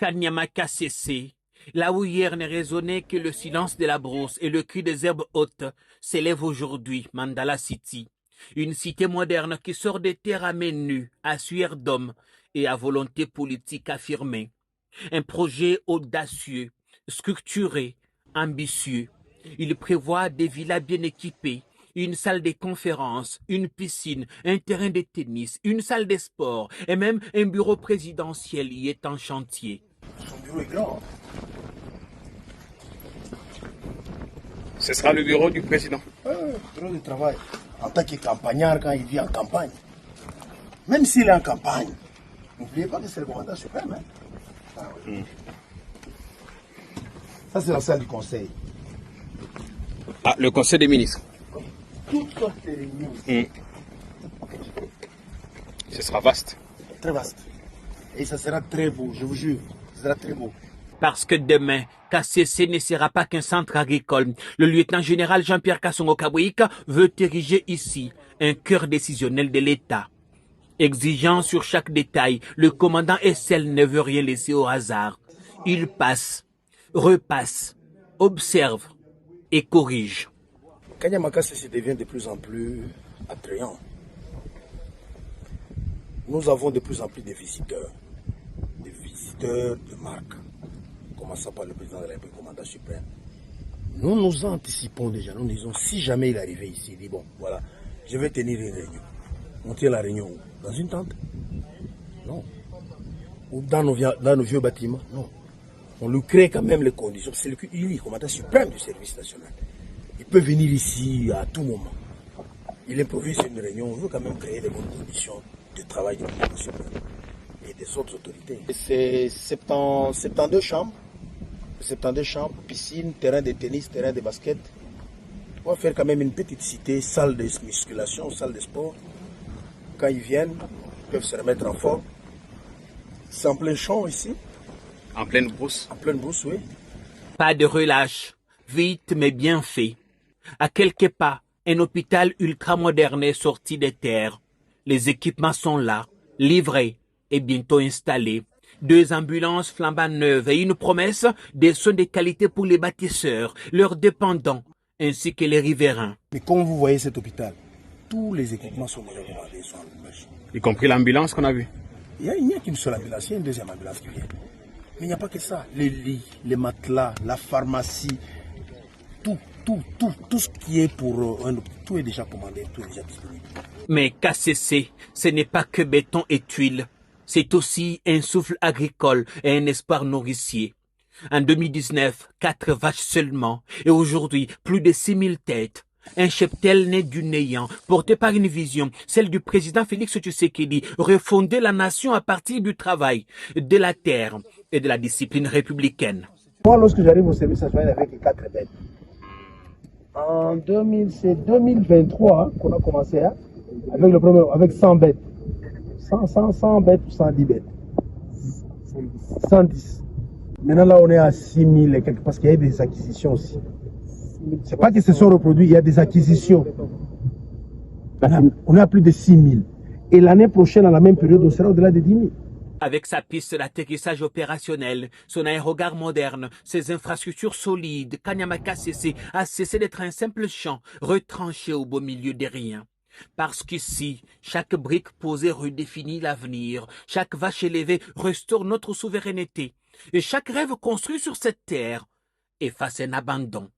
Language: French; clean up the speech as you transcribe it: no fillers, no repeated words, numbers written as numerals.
Kanyamaka cessé. Là où hier ne résonnait que le silence de la brousse et le cri des herbes hautes, s'élève aujourd'hui Mandala City. Une cité moderne qui sort des terres à main nue, à sueur d'homme et à volonté politique affirmée. Un projet audacieux, structuré, ambitieux. Il prévoit des villas bien équipées, une salle de conférences, une piscine, un terrain de tennis, une salle de sport et même un bureau présidentiel y est en chantier. Son bureau est grand. Ce sera le bureau du président. Bureau de travail. En tant que campagnard, quand il vit en campagne. Même s'il est en campagne, n'oubliez pas que c'est le commandant suprême. Hein? Ah, oui. Ça, c'est la salle du conseil. Ah, le conseil des ministres. Toutes sortes de réunions. Ce sera vaste. Très vaste. Et ça sera très beau, je vous jure. Ça sera très beau. Parce que demain, KCC ne sera pas qu'un centre agricole. Le lieutenant-général Jean-Pierre Kassongo Kabouika veut ériger ici un cœur décisionnel de l'État. Exigeant sur chaque détail, le commandant SL ne veut rien laisser au hasard. Il passe, repasse, observe et corrige. Kanyamaka ceci devient de plus en plus attrayant. Nous avons de plus en plus de visiteurs de marque, commençant par le président de la République, commandant suprême. Nous nous anticipons déjà, nous disons, si jamais il arrivait ici, il dit, bon, voilà, je vais tenir une réunion. On tient la réunion où? Dans une tente? Non. Ou dans nos vieux bâtiments? Non. On lui crée quand même les conditions. C'est lui, commandant suprême du service national. Il peut venir ici à tout moment. Il improvise une réunion, on veut quand même créer des bonnes conditions de travail du commandant suprême et des autres autorités. C'est 72 chambres, piscine, terrain de tennis, terrain de basket. On va faire quand même une petite cité, salle de musculation, salle de sport. Quand ils viennent, ils peuvent se remettre en forme. C'est en plein champ ici. En pleine brousse. En pleine brousse, oui. Pas de relâche, vite mais bien fait. À quelques pas, un hôpital ultramoderne est sorti des terres. Les équipements sont là, livrés et bientôt installés. 2 ambulances flambant neuves et une promesse des soins de qualité pour les bâtisseurs, leurs dépendants, ainsi que les riverains. Mais comme vous voyez cet hôpital, tous les équipements sont déjà commandés, sont en machine. Y compris l'ambulance qu'on a vue. Il n'y a qu'une seule ambulance, il y a une deuxième ambulance qui vient. Mais il n'y a pas que ça. Les lits, les matelas, la pharmacie, tout ce qui est pour un hôpital, tout est déjà commandé, tout est déjà disponible. Mais KCC, ce n'est pas que béton et tuiles. C'est aussi un souffle agricole et un espoir nourricier. En 2019, 4 vaches seulement. Et aujourd'hui, plus de 6000 têtes. Un cheptel né du néant, porté par une vision, celle du président Félix Tshisekedi, refonder la nation à partir du travail, de la terre et de la discipline républicaine. Moi, lorsque j'arrive au service national avec 4 bêtes, c'est 2023 hein, qu'on a commencé hein, avec 100 bêtes. 100 bêtes ou 110 bêtes. 110. Maintenant, là, on est à 6000 et quelques, parce qu'il y a des acquisitions aussi. C'est pas qu'ils se sont reproduits, il y a des acquisitions. On est à plus de 6000. Et l'année prochaine, à la même période, on sera au-delà de 10 000. Avec sa piste d'atterrissage opérationnel, son aérogare moderne, ses infrastructures solides, Kanyamaka CC a cessé d'être un simple champ retranché au beau milieu des riens. Parce qu'ici, chaque brique posée redéfinit l'avenir, chaque vache élevée restaure notre souveraineté, et chaque rêve construit sur cette terre efface un abandon.